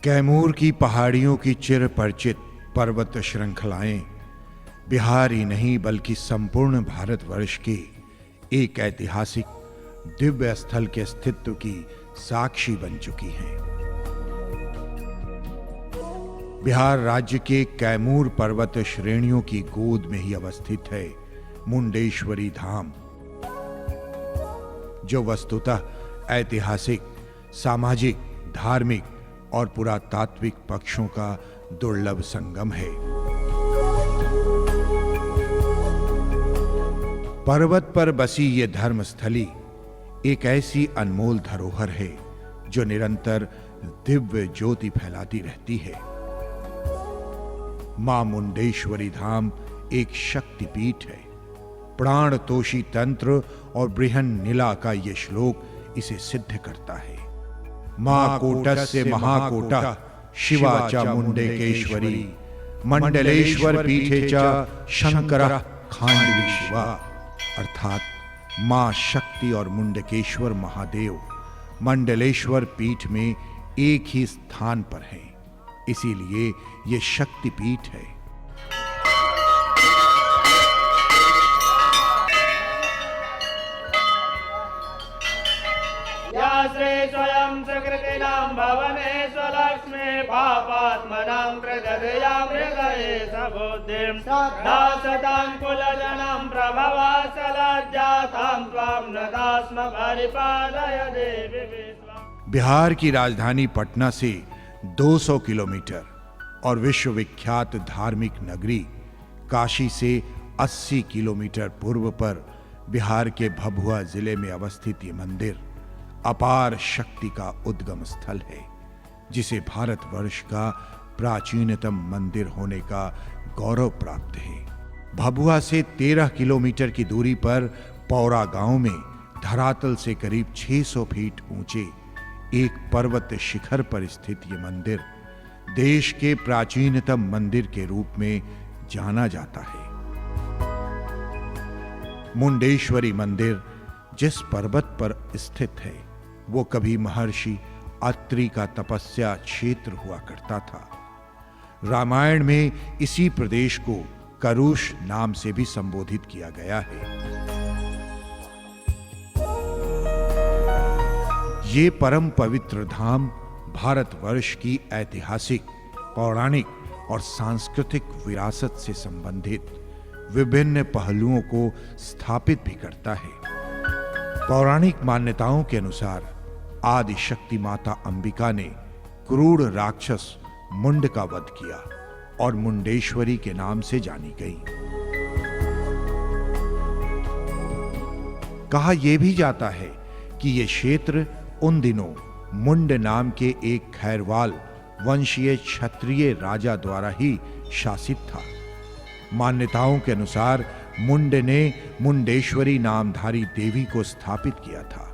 कैमूर की पहाड़ियों की चिर परिचित पर्वत श्रृंखलाएं बिहार ही नहीं बल्कि संपूर्ण भारतवर्ष के एक ऐतिहासिक दिव्य स्थल के अस्तित्व की साक्षी बन चुकी हैं। बिहार राज्य के कैमूर पर्वत श्रेणियों की गोद में ही अवस्थित है मुंडेश्वरी धाम, जो वस्तुतः ऐतिहासिक, सामाजिक, धार्मिक और पुरातात्विक पक्षों का दुर्लभ संगम है। पर्वत पर बसी ये धर्मस्थली एक ऐसी अनमोल धरोहर है जो निरंतर दिव्य ज्योति फैलाती रहती है। मां मुंडेश्वरी धाम एक शक्तिपीठ है। प्राण तोषी तंत्र और बृहन्निला का ये श्लोक इसे सिद्ध करता है। मां कोटस्य महाकोटा शिवा च मुंडेकेश्वरी मंडलेश्वर पीठे च शंकरः खांडवी शिवा। अर्थात मां शक्ति और मुंडकेश्वर महादेव मंडलेश्वर पीठ में एक ही स्थान पर हैं, इसीलिए ये शक्तिपीठ है। श्री स्वयं सुकृतिनां भवनेश्वलक्ष्मी पापात्मनां प्रगदयां हृदये सबुद्धिं दासतां कुलजनं प्रभवासलज्जातां त्वां नदास्म परिपालय देवी विश्वम्। बिहार की राजधानी पटना से 200 किलोमीटर और विश्वविख्यात धार्मिक नगरी काशी से 80 किलोमीटर पूर्व पर बिहार के भभुआ जिले में अवस्थित ये मंदिर अपार शक्ति का उद्गम स्थल है, जिसे भारतवर्ष का प्राचीनतम मंदिर होने का गौरव प्राप्त है। भभुआ से 13 किलोमीटर की दूरी पर पौरा गांव में धरातल से करीब 600 फीट ऊंचे एक पर्वत शिखर पर स्थित ये मंदिर देश के प्राचीनतम मंदिर के रूप में जाना जाता है। मुंडेश्वरी मंदिर जिस पर्वत पर स्थित है वो कभी महर्षि अत्रि का तपस्या क्षेत्र हुआ करता था। रामायण में इसी प्रदेश को करुष नाम से भी संबोधित किया गया है। ये परम पवित्र धाम भारतवर्ष की ऐतिहासिक, पौराणिक और सांस्कृतिक विरासत से संबंधित विभिन्न पहलुओं को स्थापित भी करता है। पौराणिक मान्यताओं के अनुसार आदि शक्ति माता अंबिका ने क्रूर राक्षस मुंड का वध किया और मुंडेश्वरी के नाम से जानी गई। कहा यह भी जाता है कि यह क्षेत्र उन दिनों मुंड नाम के एक खैरवाल वंशीय क्षत्रिय राजा द्वारा ही शासित था। मान्यताओं के अनुसार मुंड ने मुंडेश्वरी नामधारी देवी को स्थापित किया था।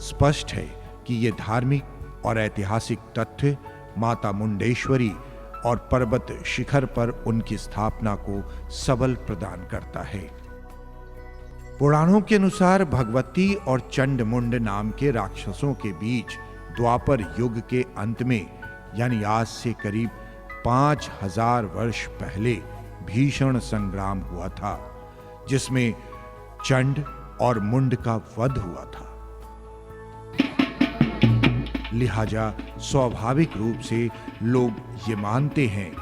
स्पष्ट है कि यह धार्मिक और ऐतिहासिक तथ्य माता मुंडेश्वरी और पर्वत शिखर पर उनकी स्थापना को सबल प्रदान करता है। पुराणों के अनुसार भगवती और चंडमुंड नाम के राक्षसों के बीच द्वापर युग के अंत में यानी आज से करीब 5000 वर्ष पहले भीषण संग्राम हुआ था, जिसमें चंड और मुंड का वध हुआ था। लिहाजा स्वाभाविक रूप से लोग ये मानते हैं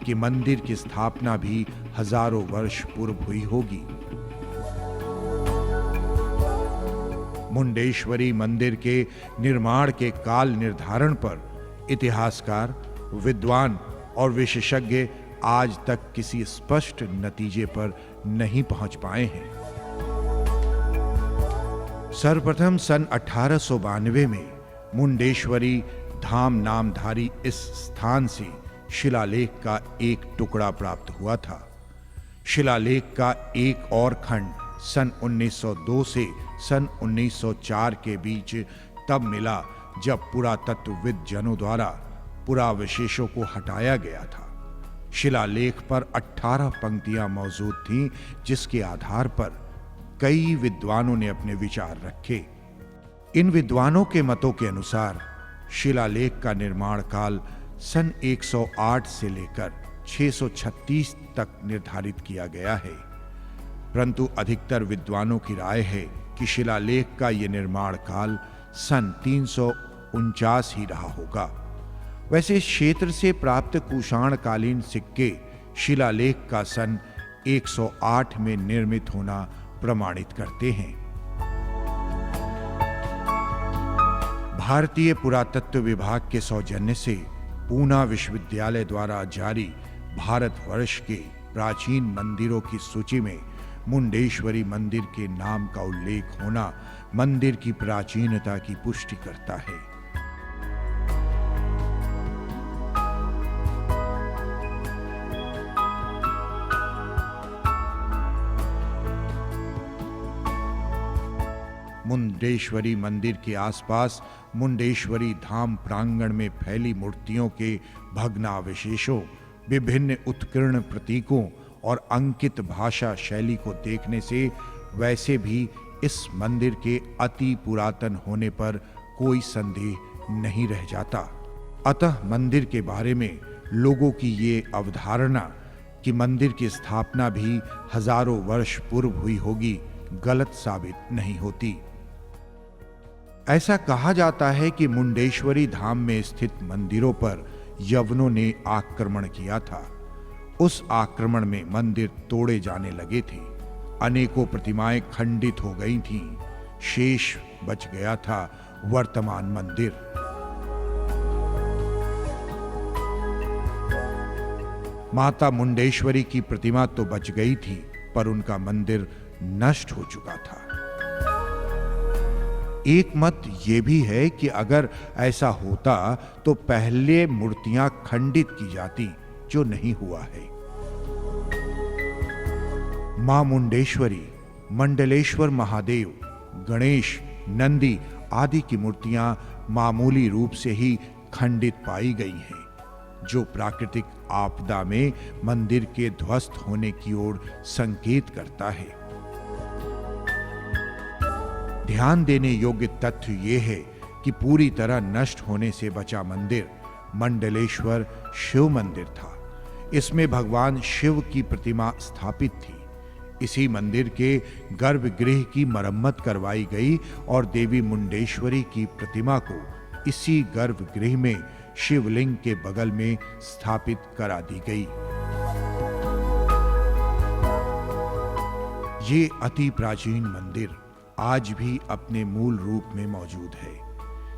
कि मंदिर की स्थापना भी हजारों वर्ष पूर्व हुई होगी। मुंडेश्वरी मंदिर के निर्माण के काल निर्धारण पर इतिहासकार, विद्वान और विशेषज्ञ आज तक किसी स्पष्ट नतीजे पर नहीं पहुंच पाए हैं। सर्वप्रथम सन 1892 में मुंडेश्वरी धाम नामधारी इस स्थान से शिलालेख का एक टुकड़ा प्राप्त हुआ था। शिलालेख का एक और खंड सन 1902 से सन 1904 के बीच तब मिला जब पुरातत्वविद जनों द्वारा पुरावशेषों को हटाया गया था। शिलालेख पर 18 पंक्तियां मौजूद थीं, जिसके आधार पर कई विद्वानों ने अपने विचार रखे। इन विद्वानों के मतों के अनुसार शिलालेख का निर्माण काल सन 108 से लेकर 636 तक निर्धारित किया गया है, परंतु अधिकतर विद्वानों की राय है कि शिलालेख का यह निर्माण काल सन 349 ही रहा होगा। वैसे इस क्षेत्र से प्राप्त कुषाण कालीन सिक्के शिलालेख का सन 108 में निर्मित होना प्रमाणित करते हैं। भारतीय पुरातत्व विभाग के सौजन्य से पूना विश्वविद्यालय द्वारा जारी भारतवर्ष के प्राचीन मंदिरों की सूची में मुंडेश्वरी मंदिर के नाम का उल्लेख होना मंदिर की प्राचीनता की पुष्टि करता है। मुंडेश्वरी मंदिर के आसपास मुंडेश्वरी धाम प्रांगण में फैली मूर्तियों के भग्नावशेषों, विभिन्न उत्कीर्ण प्रतीकों और अंकित भाषा शैली को देखने से वैसे भी इस मंदिर के अति पुरातन होने पर कोई संदेह नहीं रह जाता। अतः मंदिर के बारे में लोगों की ये अवधारणा कि मंदिर की स्थापना भी हजारों वर्ष पूर्व हुई होगी, गलत साबित नहीं होती। ऐसा कहा जाता है कि मुंडेश्वरी धाम में स्थित मंदिरों पर यवनों ने आक्रमण किया था। उस आक्रमण में मंदिर तोड़े जाने लगे थे, अनेकों प्रतिमाएं खंडित हो गई थीं, शेष बच गया था वर्तमान मंदिर। माता मुंडेश्वरी की प्रतिमा तो बच गई थी, पर उनका मंदिर नष्ट हो चुका था। एक मत यह भी है कि अगर ऐसा होता तो पहले मूर्तियां खंडित की जाती, जो नहीं हुआ है। मां मुंडेश्वरी, मंडलेश्वर महादेव, गणेश, नंदी आदि की मूर्तियां मामूली रूप से ही खंडित पाई गई हैं, जो प्राकृतिक आपदा में मंदिर के ध्वस्त होने की ओर संकेत करता है। ध्यान देने योग्य तथ्य यह है कि पूरी तरह नष्ट होने से बचा मंदिर मंडलेश्वर शिव मंदिर था। इसमें भगवान शिव की प्रतिमा स्थापित थी। इसी मंदिर के गर्भगृह की मरम्मत करवाई गई और देवी मुंडेश्वरी की प्रतिमा को इसी गर्भगृह में शिवलिंग के बगल में स्थापित करा दी गई। ये अति प्राचीन मंदिर आज भी अपने मूल रूप में मौजूद है,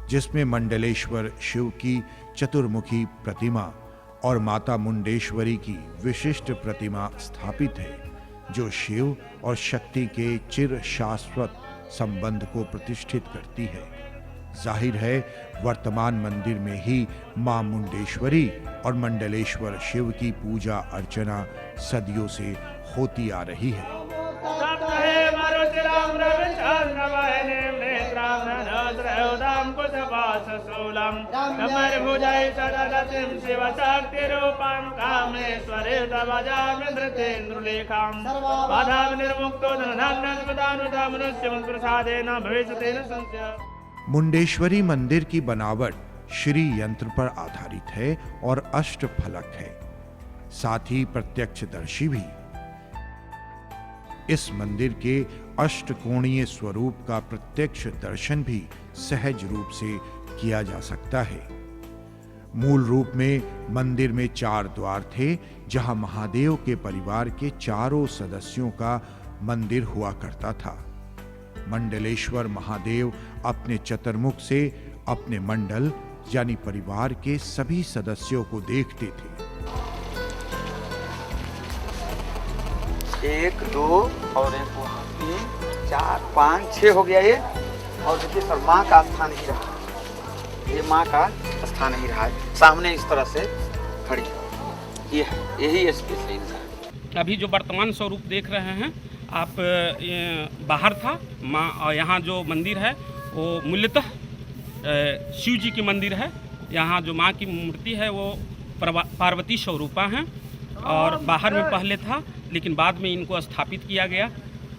जिसमें मंडलेश्वर शिव की चतुर्मुखी प्रतिमा और माता मुंडेश्वरी की विशिष्ट प्रतिमा स्थापित है, जो शिव और शक्ति के चिर शाश्वत संबंध को प्रतिष्ठित करती है। जाहिर है वर्तमान मंदिर में ही मां मुंडेश्वरी और मंडलेश्वर शिव की पूजा अर्चना सदियों से होती आ रही है। मुंडेश्वरी मंदिर की बनावट श्री यंत्र पर आधारित है और अष्टफलक है, साथ ही प्रत्यक्षदर्शी भी। इस मंदिर के अष्टकोणीय स्वरूप का प्रत्यक्ष दर्शन भी सहज रूप से किया जा सकता है। मूल रूप में मंदिर में 4 द्वार थे, जहां महादेव के परिवार के चारों सदस्यों का मंदिर हुआ करता था। मंडलेश्वर महादेव अपने चतुर्मुख से अपने मंडल यानी परिवार के सभी सदस्यों को देखते थे। 1 2 और 1 3 4 5 6 हो गया ये। और देखिए सर, माँ का स्थान ही रहा, ये माँ का स्थान ही रहा है, सामने इस तरह से खड़ी, ये यही स्पेस है। अभी जो वर्तमान स्वरूप देख रहे हैं आप, बाहर था माँ, और यहाँ जो मंदिर है वो मूलतः शिव जी की मंदिर है। यहाँ जो माँ की मूर्ति है वो पार्वती स्वरूपा हैं, और बाहर में पहले था लेकिन बाद में इनको स्थापित किया गया।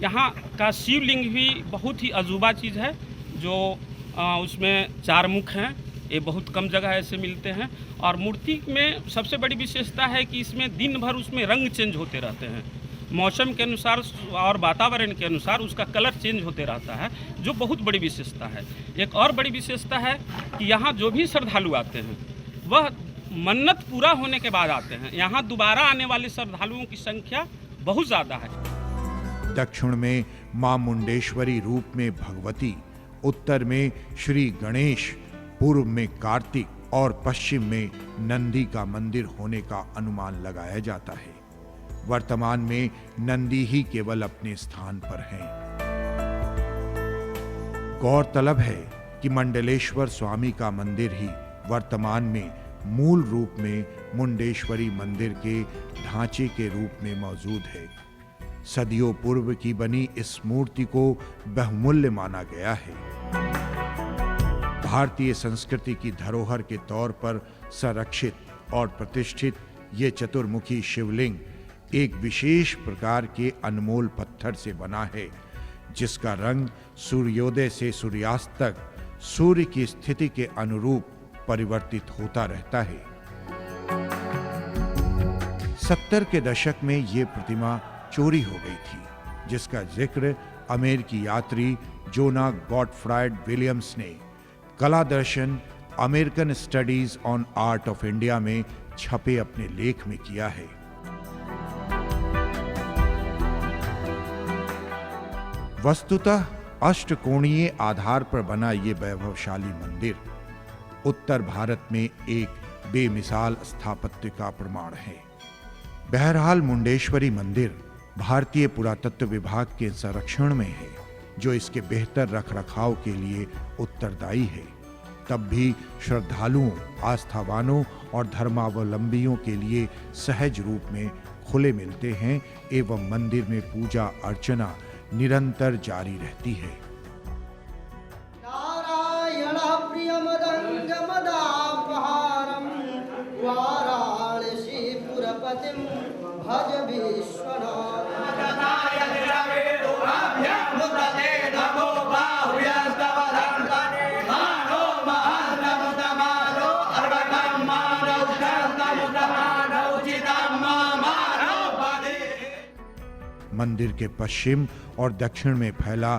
यहाँ का शिवलिंग भी बहुत ही अजूबा चीज़ है, जो उसमें 4 मुख हैं ये बहुत कम जगह ऐसे मिलते हैं। और मूर्ति में सबसे बड़ी विशेषता है कि इसमें दिन भर उसमें रंग चेंज होते रहते हैं, मौसम के अनुसार और वातावरण के अनुसार उसका कलर चेंज होते रहता है, जो बहुत बड़ी विशेषता है। एक और बड़ी विशेषता है कि यहाँ जो भी श्रद्धालु आते हैं वह मन्नत पूरा होने के बाद आते हैं। यहाँ दोबारा आने वाले श्रद्धालुओं की संख्या बहुत ज़्यादा है। दक्षिण में मां मुंडेश्वरी रूप में भगवती, उत्तर में श्री गणेश, पूर्व में कार्तिक और पश्चिम में नंदी का मंदिर होने का अनुमान लगाया जाता है। वर्तमान में नंदी ही केवल अपने स्थान पर हैं। गौरतलब है कि मंडलेश्वर स्वामी का मंदिर ही वर्तमान में मूल रूप में मुंडेश्वरी मंदिर के ढांचे के रूप में मौजूद है। सदियों पूर्व की बनी इस मूर्ति को बहुमूल्य माना गया है। भारतीय संस्कृति की धरोहर के तौर पर संरक्षित और प्रतिष्ठित ये चतुर्मुखी शिवलिंग एक विशेष प्रकार के अनमोल पत्थर से बना है, जिसका रंग सूर्योदय से सूर्यास्त तक सूर्य की स्थिति के अनुरूप परिवर्तित होता रहता है। 70 के दशक में यह प्रतिमा चोरी हो गई थी, जिसका जिक्र अमेरिकी यात्री जोना गॉडफ्रायड विलियम्स ने कला दर्शन American studies on art of India में छपे अपने लेख में किया है। वस्तुतः अष्टकोणीय आधार पर बना ये वैभवशाली मंदिर उत्तर भारत में एक बेमिसाल स्थापत्य का प्रमाण है। बहरहाल मुंडेश्वरी मंदिर भारतीय पुरातत्व विभाग के संरक्षण में है, जो इसके बेहतर रखरखाव के लिए उत्तरदायी है। तब भी श्रद्धालुओं, आस्थावानों और धर्मावलंबियों के लिए सहज रूप में खुले मिलते हैं एवं मंदिर में पूजा अर्चना निरंतर जारी रहती है। नारायण प्रियमदंग मदापहारम वाराणसी पुरपतिम भज विश्वनाथ। मंदिर के पश्चिम और दक्षिण में फैला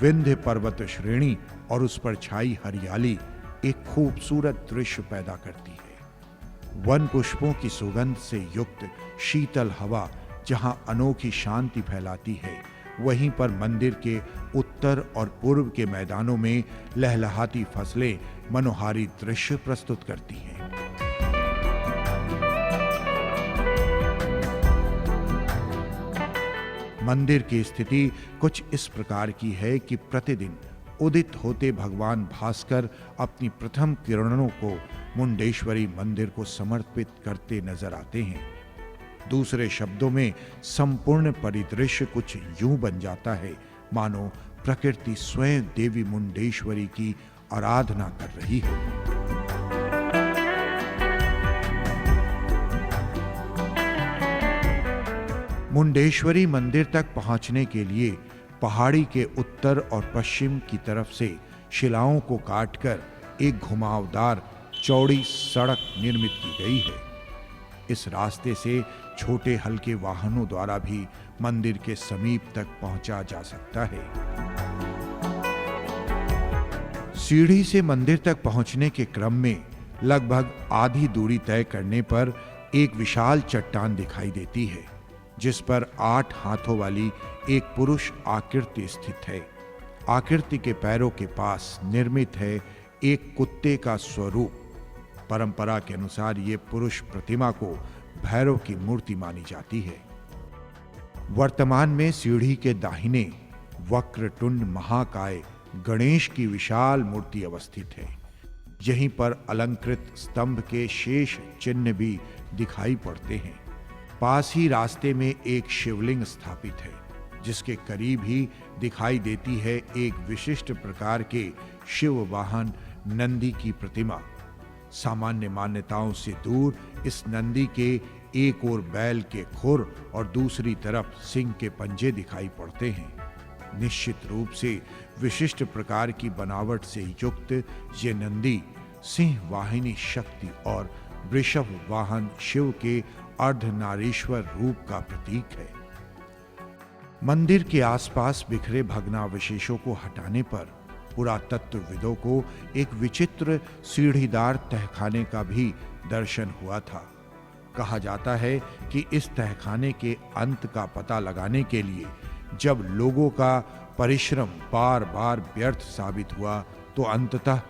विंध्य पर्वत श्रेणी और उस पर छाई हरियाली एक खूबसूरत दृश्य पैदा करती है। वन पुष्पों की सुगंध से युक्त शीतल हवा जहां अनोखी शांति फैलाती है, वहीं पर मंदिर के उत्तर और पूर्व के मैदानों में लहलहाती फसलें मनोहारी दृश्य प्रस्तुत करती हैं। मंदिर की स्थिति कुछ इस प्रकार की है कि प्रतिदिन उदित होते भगवान भास्कर अपनी प्रथम किरणों को मुंडेश्वरी मंदिर को समर्पित करते नजर आते हैं। दूसरे शब्दों में संपूर्ण परिदृश्य कुछ यूं बन जाता है मानो प्रकृति स्वयं देवी मुंडेश्वरी की आराधना कर रही है। मुंडेश्वरी मंदिर तक पहुंचने के लिए पहाड़ी के उत्तर और पश्चिम की तरफ से शिलाओं को काटकर एक घुमावदार चौड़ी सड़क निर्मित की गई है। इस रास्ते से छोटे हल्के वाहनों द्वारा भी मंदिर के समीप तक पहुंचा जा सकता है। सीढ़ी से मंदिर तक पहुंचने के क्रम में लगभग आधी दूरी तय करने पर एक विशाल चट्टान दिखाई देती है, जिस पर 8 हाथों वाली एक पुरुष आकृति स्थित है। आकृति के पैरों के पास निर्मित है एक कुत्ते का स्वरूप। परंपरा के अनुसार ये पुरुष प्रतिमा को भैरव की मूर्ति मानी जाती है। वर्तमान में सीढ़ी के दाहिने वक्रतुंड महाकाय गणेश की विशाल मूर्ति अवस्थित है। यहीं पर अलंकृत स्तंभ के शेष चिन्ह भी दिखाई पड़ते हैं। पास ही रास्ते में एक शिवलिंग स्थापित है, जिसके करीब ही दिखाई देती है एक विशिष्ट प्रकार के शिव वाहन नंदी की प्रतिमा। सामान्य मान्यताओं से दूर इस नंदी के एक ओर बैल के खुर और दूसरी तरफ सिंह के पंजे दिखाई पड़ते हैं। निश्चित रूप से विशिष्ट प्रकार की बनावट से युक्त ये नंदी सिंह वाहिनी शक्ति और वृषभ वाहन शिव के अर्धनारीश्वर रूप का प्रतीक है। मंदिर के आसपास बिखरे भग्नावशेषों को हटाने पर पुरातत्वविदों को एक विचित्र सीढ़ीदार तहखाने का भी दर्शन हुआ था। कहा जाता है कि इस तहखाने के अंत का पता लगाने के लिए जब लोगों का परिश्रम बार बार व्यर्थ साबित हुआ तो अंततः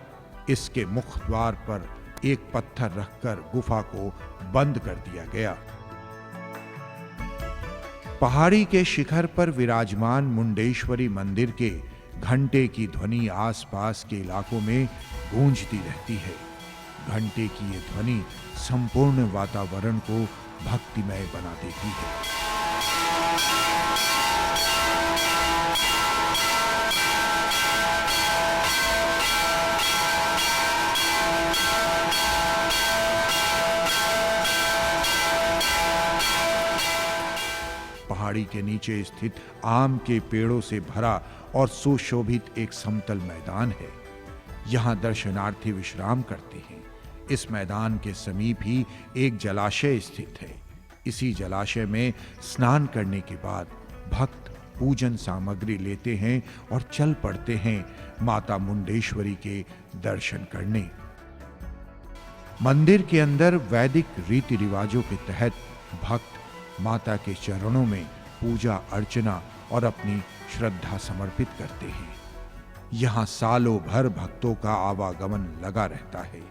इसके मुख द्वार पर एक पत्थर रखकर गुफा को बंद कर दिया गया। पहाड़ी के शिखर पर विराजमान मुंडेश्वरी मंदिर के घंटे की ध्वनि आसपास के इलाकों में गूंजती रहती है। घंटे की ये ध्वनि संपूर्ण वातावरण को भक्तिमय बना देती है। पहाड़ी के नीचे स्थित आम के पेड़ों से भरा और सुशोभित एक समतल मैदान है। यहाँ दर्शनार्थी विश्राम करते हैं। इस मैदान के समीप ही एक जलाशय स्थित है। इसी जलाशय में स्नान करने के बाद भक्त पूजन सामग्री लेते हैं और चल पड़ते हैं माता मुंडेश्वरी के दर्शन करने। मंदिर के अंदर वैदिक रीति रिवाजों के तहत भक्त माता के चरणों में पूजा अर्चना और अपनी श्रद्धा समर्पित करते हैं। यहाँ सालों भर भक्तों का आवागमन लगा रहता है।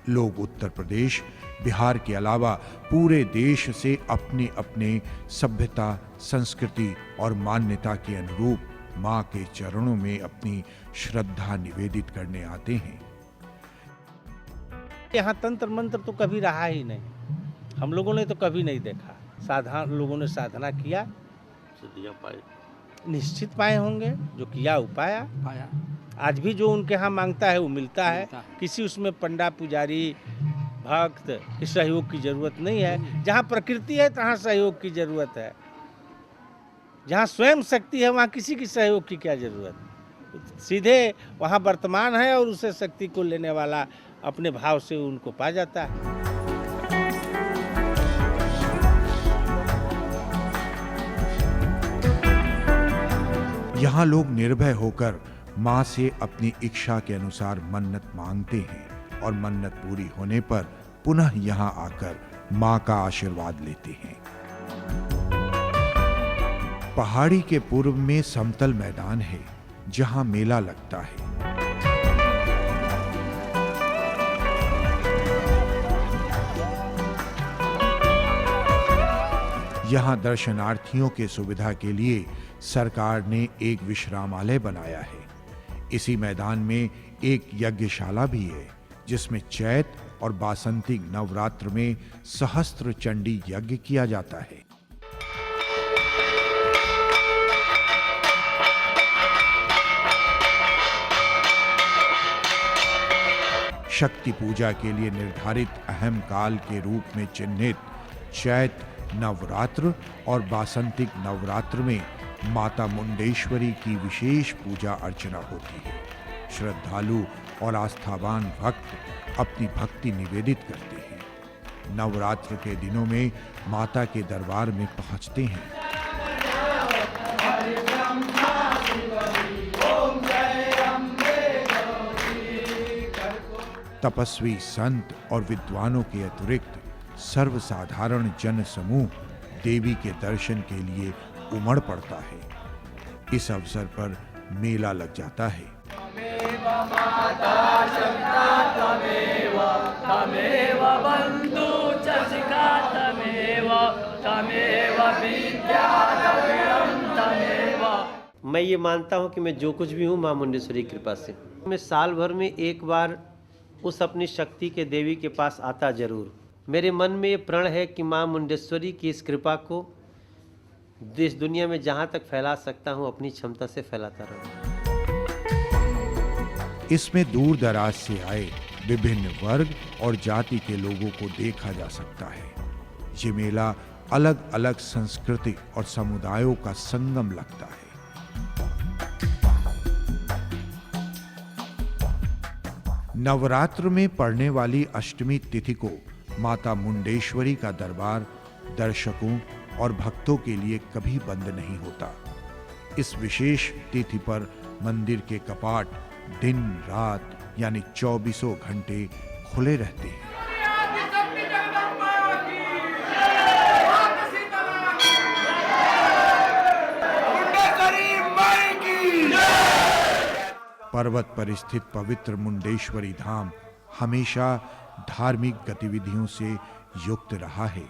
लोग उत्तर प्रदेश, बिहार के अलावा पूरे देश से अपने अपने सभ्यता, संस्कृति और मान्यता के अनुरूप माँ के चरणों में अपनी श्रद्धा निवेदित करने आते हैं। यहाँ तंत्र मंत्र तो कभी रहा ही नहीं, हम लोगों ने तो कभी नहीं देखा। साधारण लोगों ने साधना किया, सिद्धियां पाई, निश्चित पाए होंगे। जो किया वो पाया। आज भी जो उनके यहाँ मांगता है वो मिलता है। किसी उसमें पंडा पुजारी भक्त की सहयोग की जरूरत नहीं है। जहाँ प्रकृति है तहाँ सहयोग की जरूरत है। जहाँ स्वयं शक्ति है वहाँ किसी की सहयोग की क्या जरूरत। सीधे वहाँ वर्तमान है और उसे शक्ति को लेने वाला अपने भाव से उनको पा जाता है। यहाँ लोग निर्भय होकर माँ से अपनी इच्छा के अनुसार मन्नत मांगते हैं और मन्नत पूरी होने पर पुनः यहाँ आकर माँ का आशीर्वाद लेते हैं। पहाड़ी के पूर्व में समतल मैदान है जहाँ मेला लगता है। यहाँ दर्शनार्थियों के सुविधा के लिए सरकार ने एक विश्रामालय बनाया है। इसी मैदान में एक यज्ञशाला भी है जिसमें चैत और बासंती नवरात्र में सहस्त्र चंडी यज्ञ किया जाता है। शक्ति पूजा के लिए निर्धारित अहम काल के रूप में चिन्हित चैत नवरात्र और बासंतिक नवरात्र में माता मुंडेश्वरी की विशेष पूजा अर्चना होती है। श्रद्धालु और आस्थावान भक्त अपनी भक्ति निवेदित करते हैं। नवरात्र के दिनों में माता के दरबार में पहुंचते हैं। तपस्वी संत और विद्वानों के अतिरिक्त सर्वसाधारण जन समूह देवी के दर्शन के लिए उमड़ पड़ता है। इस अवसर पर मेला लग जाता है। मैं ये मानता हूँ कि मैं जो कुछ भी हूँ माँ मुंडेश्वरी की कृपा से। मैं साल भर में एक बार उस अपनी शक्ति के देवी के पास आता जरूर। मेरे मन में ये प्रण है कि माँ मुंडेश्वरी की इस कृपा को देश दुनिया में जहाँ तक फैला सकता हूँ अपनी क्षमता से फैलाता रहूँ। इसमें दूर दराज से आए विभिन्न वर्ग और जाति के लोगों को देखा जा सकता है। ये मेला अलग अलग संस्कृति और समुदायों का संगम लगता है। नवरात्र में पड़ने वाली अष्टमी तिथि को माता मुंडेश्वरी का दरबार दर्शकों और भक्तों के लिए कभी बंद नहीं होता। इस विशेष तिथि पर मंदिर के कपाट दिन रात यानी 24 घंटे खुले रहते हैं। पर्वत पर स्थित पवित्र मुंडेश्वरी धाम हमेशा धार्मिक गतिविधियों से युक्त रहा है।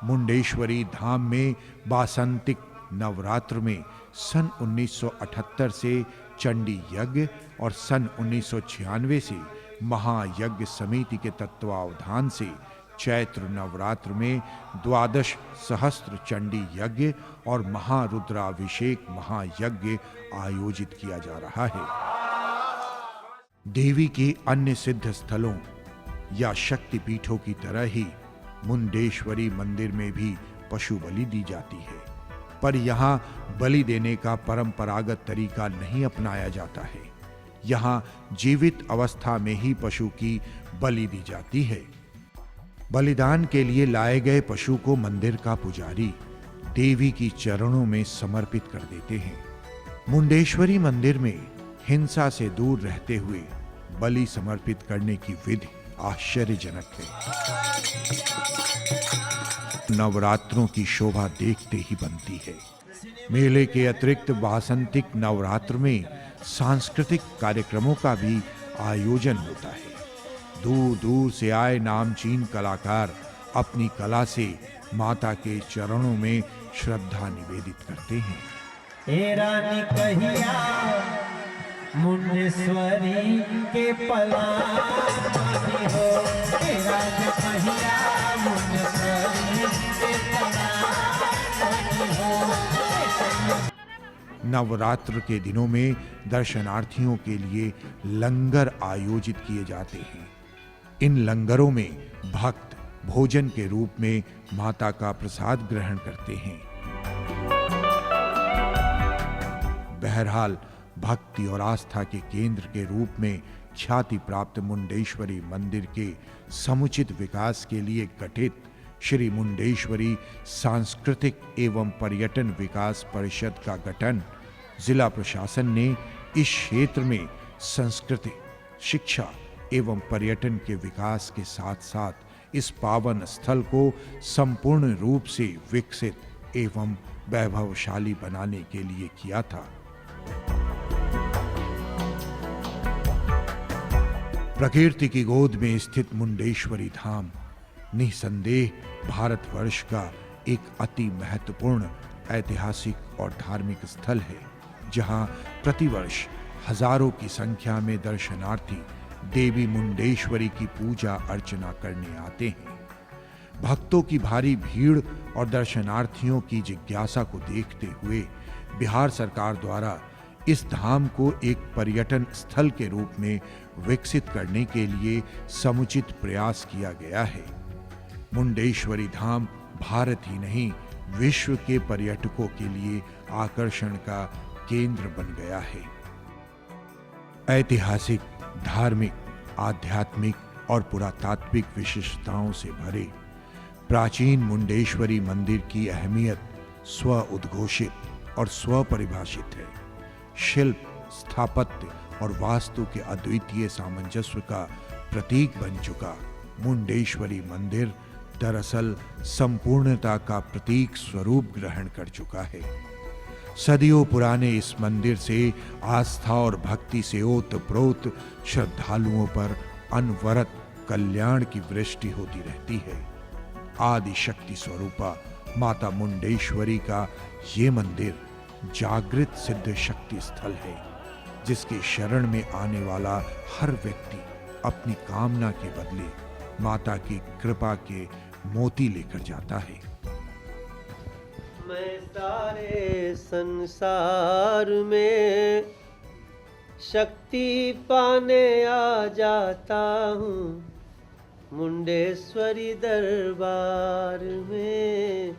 मुंडेश्वरी धाम में वासंतिक नवरात्र में सन 1978 से चंडी यज्ञ और सन 1996 से महायज्ञ समिति के तत्वावधान से चैत्र नवरात्र में द्वादश सहस्त्र चंडी यज्ञ और महारुद्राभिषेक महायज्ञ आयोजित किया जा रहा है। देवी के अन्य सिद्ध स्थलों या शक्तिपीठों की तरह ही मुंडेश्वरी मंदिर में भी पशु बलि दी जाती है, पर यहाँ बलि देने का परंपरागत तरीका नहीं अपनाया जाता है। यहाँ जीवित अवस्था में ही पशु की बलि दी जाती है। बलिदान के लिए लाए गए पशु को मंदिर का पुजारी देवी की चरणों में समर्पित कर देते हैं। मुंडेश्वरी मंदिर में हिंसा से दूर रहते हुए बलि समर्पित करने की विधि आश्चर्यजनक है। नवरात्रों की शोभा देखते ही बनती है। मेले के अतिरिक्त वासंतिक नवरात्र में सांस्कृतिक कार्यक्रमों का भी आयोजन होता है। दूर दूर से आए नामचीन कलाकार अपनी कला से माता के चरणों में श्रद्धा निवेदित करते हैं। हे रानी कहिया मुंडेश्वरी के पलानी हो, हे रानी कहिया मुंडेश्वरी के पलानी हो। नवरात्र के दिनों में दर्शनार्थियों के लिए लंगर आयोजित किए जाते हैं। इन लंगरों में भक्त भोजन के रूप में माता का प्रसाद ग्रहण करते हैं। बहरहाल भक्ति और आस्था के केंद्र के रूप में ख्याति प्राप्त मुंडेश्वरी मंदिर के समुचित विकास के लिए गठित श्री मुंडेश्वरी सांस्कृतिक एवं पर्यटन विकास परिषद का गठन जिला प्रशासन ने इस क्षेत्र में संस्कृति, शिक्षा एवं पर्यटन के विकास के साथ साथ इस पावन स्थल को संपूर्ण रूप से विकसित एवं वैभवशाली बनाने के लिए किया था। प्रकृति की गोद में स्थित मुंडेश्वरी धाम निसंदेह भारतवर्ष का एक अति महत्वपूर्ण ऐतिहासिक और धार्मिक स्थल है, जहां प्रतिवर्ष हजारों की संख्या में दर्शनार्थी देवी मुंडेश्वरी की पूजा अर्चना करने आते हैं। भक्तों की भारी भीड़ और दर्शनार्थियों की जिज्ञासा को देखते हुए बिहार सरकार द्वारा इस धाम को एक पर्यटन स्थल के रूप में विकसित करने के लिए समुचित प्रयास किया गया है। मुंडेश्वरी धाम भारत ही नहीं विश्व के पर्यटकों के लिए आकर्षण का केंद्र बन गया है। ऐतिहासिक, धार्मिक, आध्यात्मिक और पुरातात्विक विशेषताओं से भरे प्राचीन मुंडेश्वरी मंदिर की अहमियत स्व उद्घोषित और स्व परिभाषित है। शिल्प, स्थापत्य और वास्तु के अद्वितीय सामंजस्य का प्रतीक बन चुका मुंडेश्वरी मंदिर दरअसल संपूर्णता का प्रतीक स्वरूप ग्रहण कर चुका है। सदियों पुराने इस मंदिर से आस्था और भक्ति से ओतप्रोत श्रद्धालुओं पर अनवरत कल्याण की वृष्टि होती रहती है। आदि शक्ति स्वरूपा माता मुंडेश्वरी का ये मंदिर जागृत सिद्ध शक्ति स्थल है, जिसके शरण में आने वाला हर व्यक्ति अपनी कामना के बदले माता की कृपा के मोती लेकर जाता है। मैं सारे संसार में शक्ति पाने आ जाता हूँ, मुंडेश्वरी दरबार में,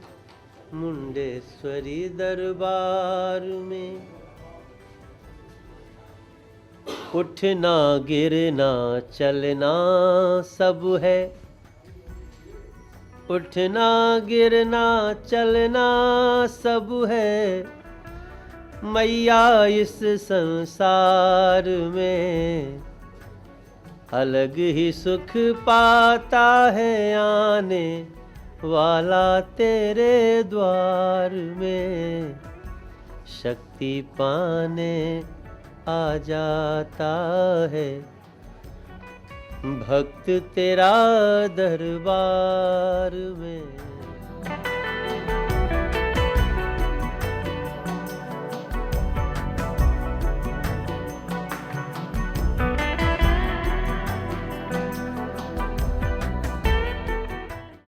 मुंडेश्वरी दरबार में। उठना गिरना चलना सब है, उठना गिरना चलना सब है, मैया इस संसार में अलग ही सुख पाता है आने वाला तेरे द्वार में, शक्ति पाने आ जाता है भक्त तेरा दरबार में।